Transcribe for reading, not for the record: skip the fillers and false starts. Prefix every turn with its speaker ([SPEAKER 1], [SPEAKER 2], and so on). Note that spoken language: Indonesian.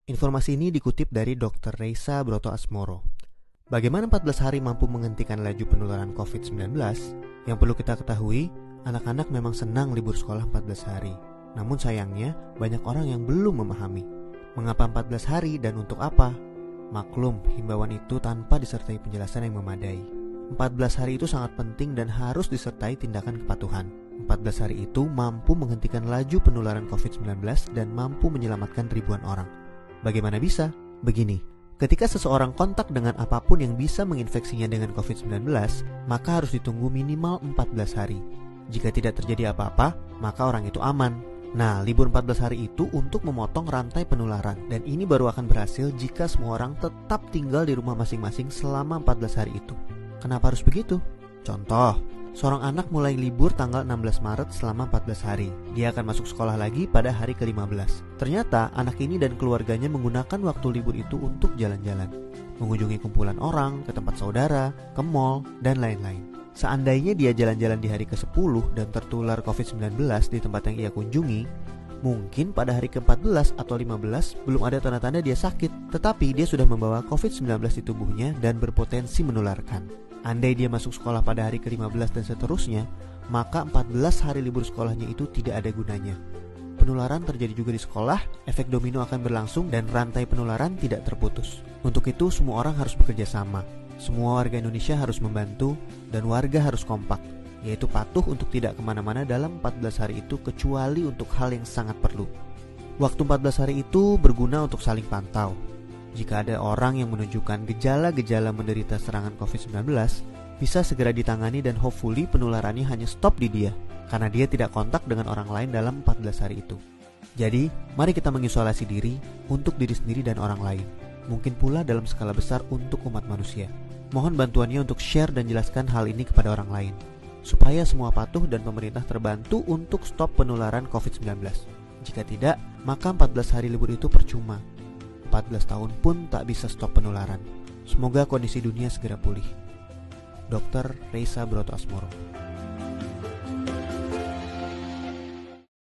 [SPEAKER 1] Informasi ini dikutip dari Dr. Reisa Broto Asmoro. Bagaimana 14 hari mampu menghentikan laju penularan COVID-19? Yang perlu kita ketahui, anak-anak memang senang libur sekolah 14 hari. Namun sayangnya, banyak orang yang belum memahami. Mengapa 14 hari dan untuk apa? Maklum, himbauan itu tanpa disertai penjelasan yang memadai. 14 hari itu sangat penting dan harus disertai tindakan kepatuhan. 14 hari itu mampu menghentikan laju penularan COVID-19 dan mampu menyelamatkan ribuan orang. Bagaimana bisa? Begini, ketika seseorang kontak dengan apapun yang bisa menginfeksinya dengan COVID-19, maka harus ditunggu minimal 14 hari. Jika tidak terjadi apa-apa, maka orang itu aman. Nah, libur 14 hari itu untuk memotong rantai penularan, dan ini baru akan berhasil jika semua orang tetap tinggal di rumah masing-masing selama 14 hari itu. Kenapa harus begitu? Contoh, seorang anak mulai libur tanggal 16 Maret selama 14 hari. Dia akan masuk sekolah lagi pada hari ke-15. Ternyata anak ini dan keluarganya menggunakan waktu libur itu untuk jalan-jalan, mengunjungi kumpulan orang, ke tempat saudara, ke mall, dan lain-lain. Seandainya dia jalan-jalan di hari ke-10 dan tertular COVID-19 di tempat yang ia kunjungi, mungkin pada hari ke-14 atau 15 belum ada tanda-tanda dia sakit, tetapi dia sudah membawa COVID-19 di tubuhnya dan berpotensi menularkan. Andai dia masuk sekolah pada hari ke-15 dan seterusnya, maka 14 hari libur sekolahnya itu tidak ada gunanya. Penularan terjadi juga di sekolah, efek domino akan berlangsung dan rantai penularan tidak terputus. Untuk itu semua orang harus bekerja sama. Semua warga Indonesia harus membantu dan warga harus kompak, yaitu patuh untuk tidak kemana-mana dalam 14 hari itu kecuali untuk hal yang sangat perlu. Waktu 14 hari itu berguna untuk saling pantau. Jika ada orang yang menunjukkan gejala-gejala menderita serangan COVID-19, bisa segera ditangani dan hopefully penularannya hanya stop di dia, karena dia tidak kontak dengan orang lain dalam 14 hari itu. Jadi, mari kita mengisolasi diri untuk diri sendiri dan orang lain. Mungkin pula dalam skala besar untuk umat manusia. Mohon bantuannya untuk share dan jelaskan hal ini kepada orang lain, supaya semua patuh dan pemerintah terbantu untuk stop penularan COVID-19. Jika tidak, maka 14 hari libur itu percuma. 14 tahun pun tak bisa stop penularan. Semoga kondisi dunia segera pulih. Dr. Reisa Broto Asmoro.